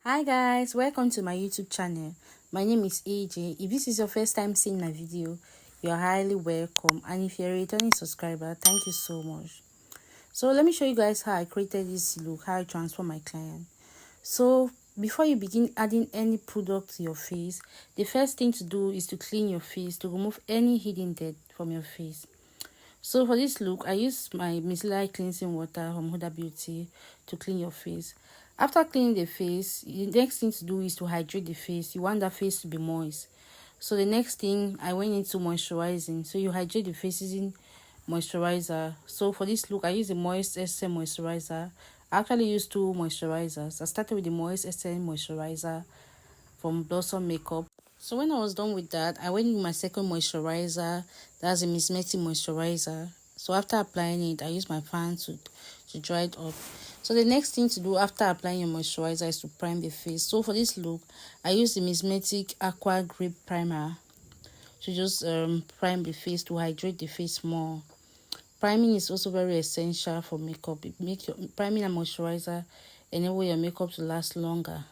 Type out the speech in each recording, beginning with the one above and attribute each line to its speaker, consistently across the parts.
Speaker 1: Hi guys, welcome to my YouTube channel. My name is AJ. If this is your first time seeing my video, you're highly welcome, and if you're a returning subscriber, thank you so much. So let me show you guys how I created this look, how I transform my client. So before you begin adding any product to your face, the first thing to do is to clean your face, to remove any hidden dirt from your face. So for this look, I use my micellar cleansing water from Huda Beauty to clean your face. After cleaning the face, the next thing to do is to hydrate the face. You want that face to be moist. So the next thing, I went into moisturizing. So you hydrate the face using moisturizer. So for this look, I use the Moist Essence moisturizer. I actually use two moisturizers. I started with the Moist Essence moisturizer from Blossom Makeup. So when I was done with that, I went with my second moisturizer. That's a Mismeti moisturizer. So after applying it, I use my fan to dry it up. So the next thing to do after applying your moisturizer is to prime the face. So for this look, I use the Mismetic Aqua Grip Primer to just prime the face, to hydrate the face more. Priming is also very essential for makeup. It makes your priming and moisturizer enable your makeup to last longer.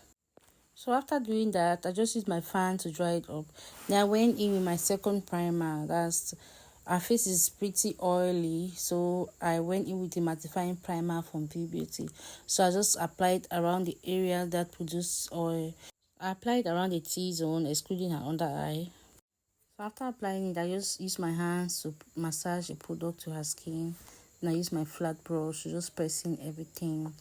Speaker 1: So after doing that, I just used my fan to dry it up. Then I went in with my second primer. That's our face is pretty oily, so I went in with the mattifying primer from Beauty. So I just applied around the area that produces oil. I applied around the T-zone, excluding her under eye. So after applying it, I just use my hands to massage the product to her skin. And I use my flat brush to just press in everything.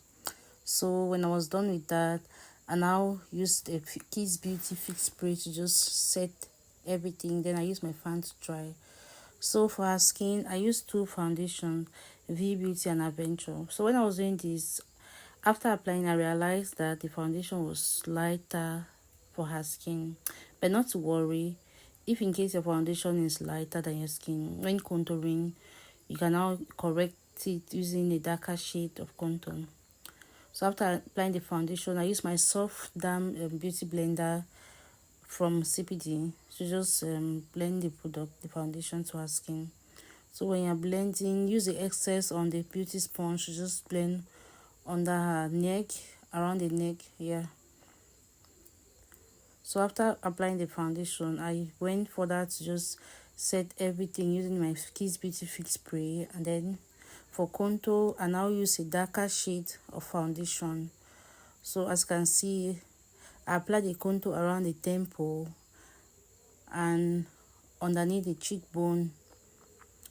Speaker 1: So when I was done with that, I now used a Kids Beauty Fix Spray to just set everything. Then I use my fan to dry. So for her skin, I used two foundations, V Beauty and Adventure. So when I was doing this, after applying, I realized that the foundation was lighter for her skin. But not to worry, if in case your foundation is lighter than your skin, when contouring, you can now correct it using a darker shade of contour. So after applying the foundation, I use my soft dam beauty blender from CPD to just blend the foundation to her skin. So when you're blending, use the excess on the beauty sponge to just blend under her neck, around the neck here. So after applying the foundation, I went further to just set everything using my Kids Beauty Fix Spray, and then for contour, I now use a darker shade of foundation. So as you can see, I apply the contour around the temple and underneath the cheekbone.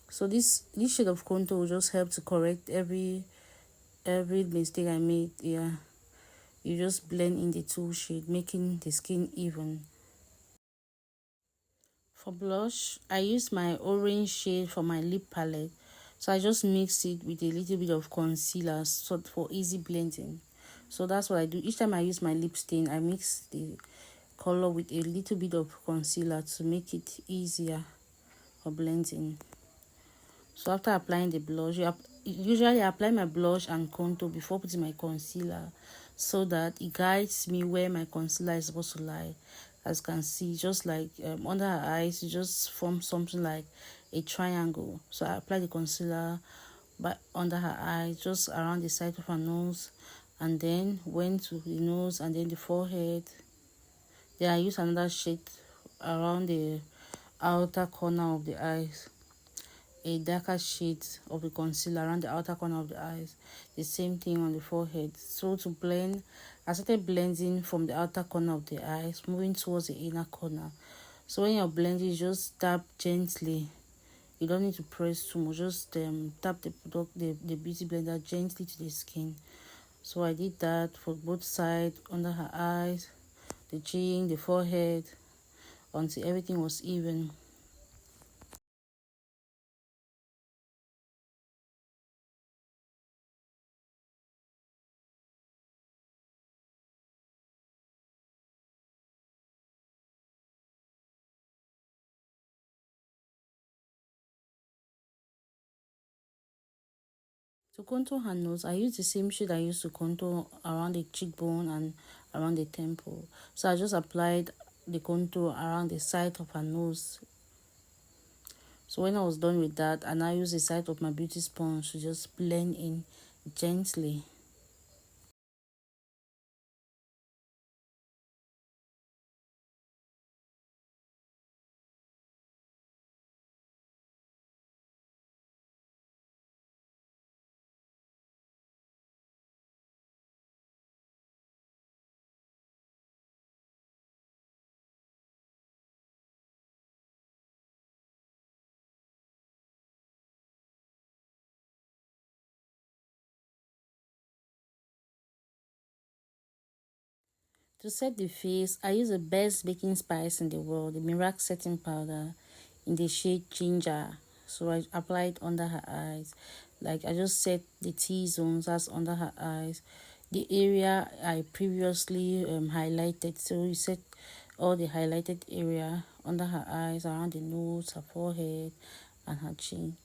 Speaker 1: So this shade of contour will just help to correct every mistake I made here. You just blend in the two shade, making the skin even. For blush, I use my orange shade for my lip palette. So I just mix it with a little bit of concealer so for easy blending. So that's what I do. Each time I use my lip stain, I mix the color with a little bit of concealer to make it easier for blending. So after applying the blush, usually I apply my blush and contour before putting my concealer, so that it guides me where my concealer is supposed to lie. As you can see, just like under her eyes, you just form something like a triangle. So I apply the concealer but under her eyes, just around the side of her nose, and then went to the nose and then the forehead. Then I use another shade around the outer corner of the eyes, a darker shade of the concealer around the outer corner of the eyes, the same thing on the forehead. So to blend, I started blending from the outer corner of the eyes, moving towards the inner corner. So when you're blending, just tap gently. You don't need to press too much, just tap the beauty blender gently to the skin. So I did that for both sides, under her eyes, the chin, the forehead, until everything was even. To contour her nose, I use the same shade I used to contour around the cheekbone and around the temple. So I just applied the contour around the side of her nose. So when I was done with that, and I use the side of my beauty sponge to just blend in gently. To set the face, I use the best baking spice in the world, the merak setting powder in the shade ginger. So I apply it under her eyes. Like I just set the T-zones, that's under her eyes. The area I previously highlighted. So you set all the highlighted area under her eyes, around the nose, her forehead, and her chin.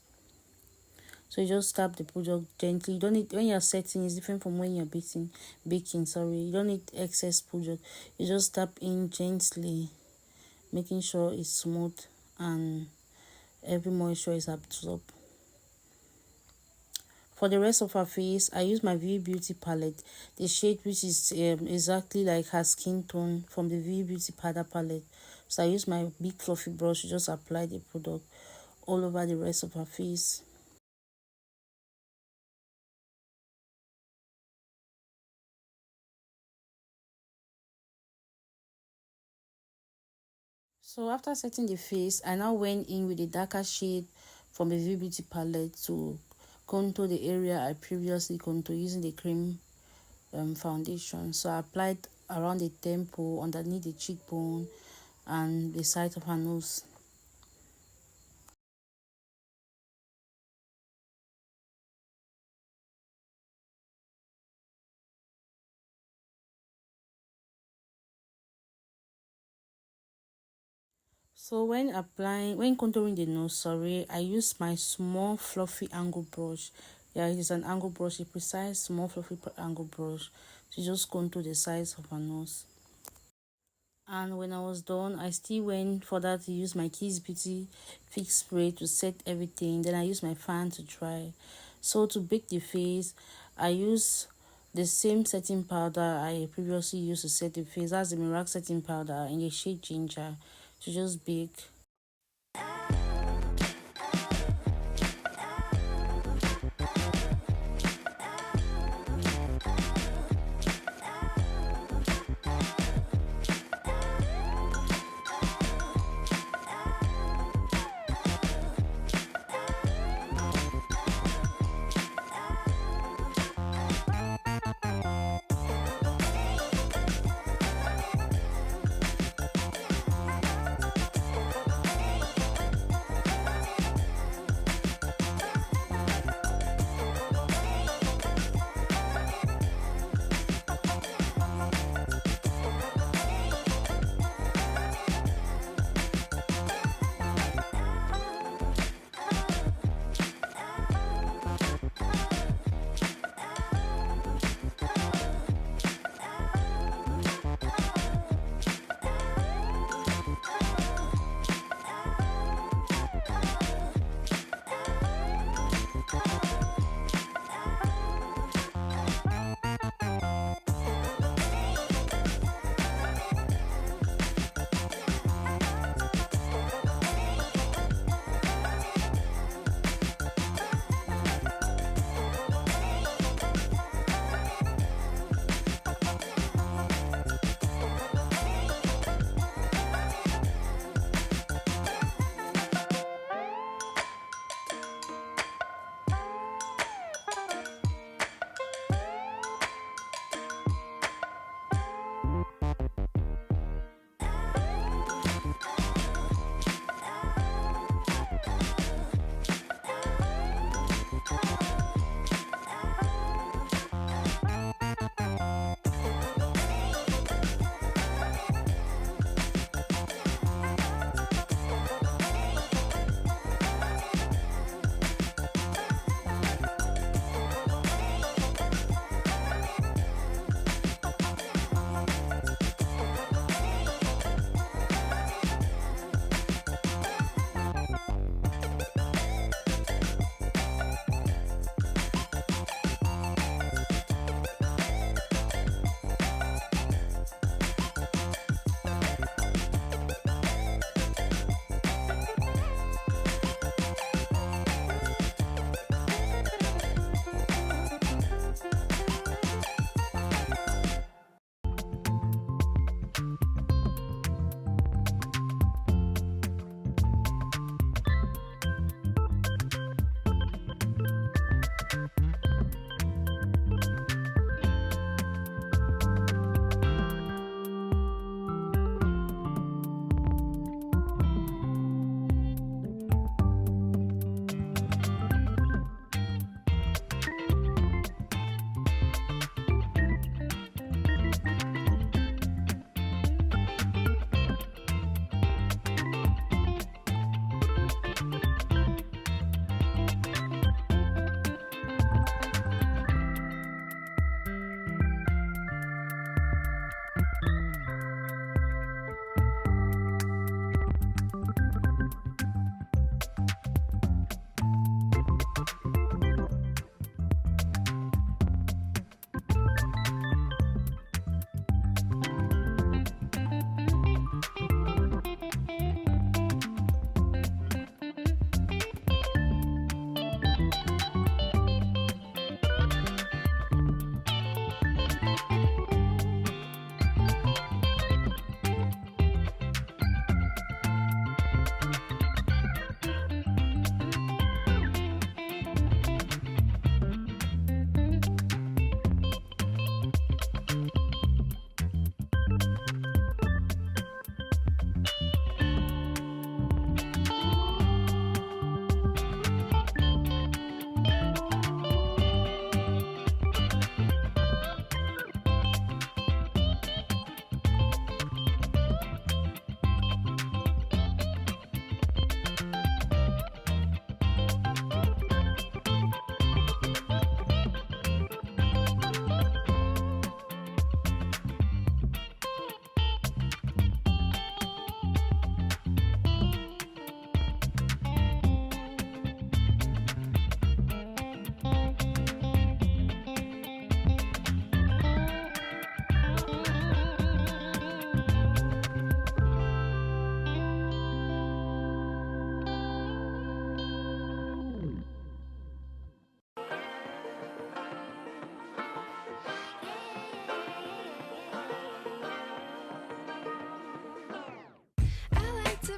Speaker 1: So you just tap the product gently. You don't need, when you're setting, it's different from when you're baking, sorry. You don't need excess product. You just tap in gently, making sure it's smooth and every moisture is absorbed. For the rest of her face, I use my V Beauty palette, the shade which is exactly like her skin tone from the V Beauty powder palette. So I use my big fluffy brush to just apply the product all over the rest of her face. So after setting the face, I now went in with a darker shade from the V Beauty palette to contour the area I previously contoured using the cream foundation. So I applied around the temple, underneath the cheekbone, and the side of her nose. So when contouring the nose, sorry, I use my small fluffy angle brush. Yeah, it is an angle brush, a precise small fluffy angle brush to just contour the sides of her nose. And when I was done, I still went further to use my Kiss Beauty Fix Spray to set everything. Then I use my fan to dry. So to bake the face, I use the same setting powder I previously used to set the face. That's the merak setting powder in the shade ginger to just bake.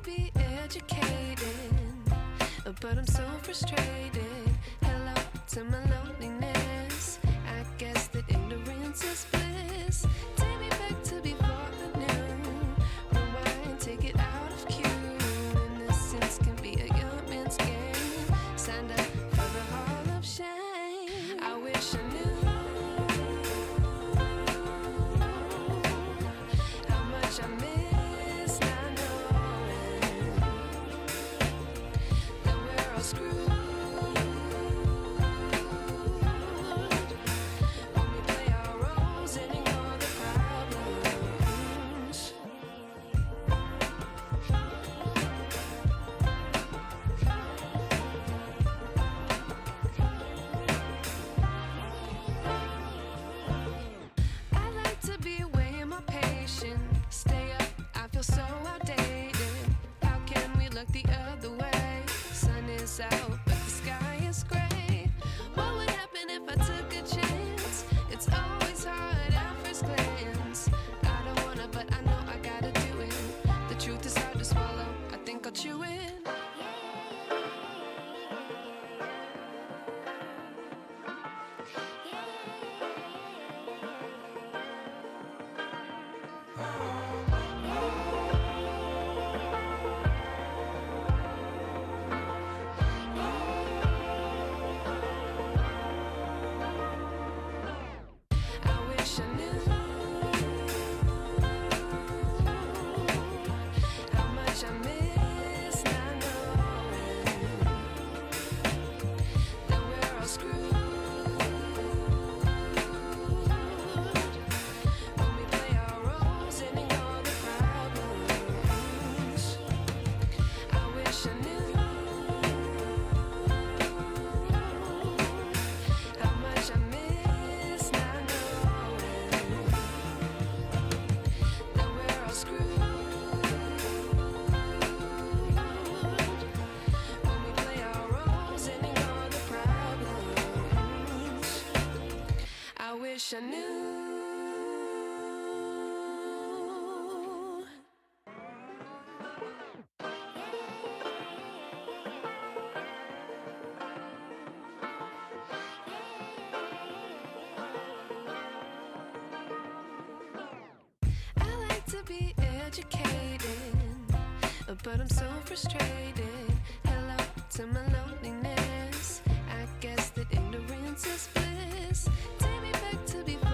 Speaker 2: be educated, but I'm so frustrated. Hello to my loneliness. I guess that ignorance is bliss. Take me back to before I knew. Rewind, take it out of cue. Innocence can be a young man's game. Signed up for the hall of shame. I wish I knew how much I miss not knowing that we're all screwed. When we play our roles and ignore the problems. I like to be away in my patience. Stay up, I feel so outdated. How can we look the other way? Sun is out, but the sky is gray. What would happen if I took a chance? It's always hard at first glance. I don't wanna, but I know I gotta do it. The truth is hard to swallow, I think I'll chew it. I wish I knew how much I miss not knowing that we're all screwed. When we play our roles and ignore the problems. I wish I knew how much I miss not knowing that we're all screwed. When we play our roles and ignore the problems. I wish I knew. I like to be educated, but I'm so frustrated. Hello to my loneliness. I guess that ignorance is bliss. Take me back to before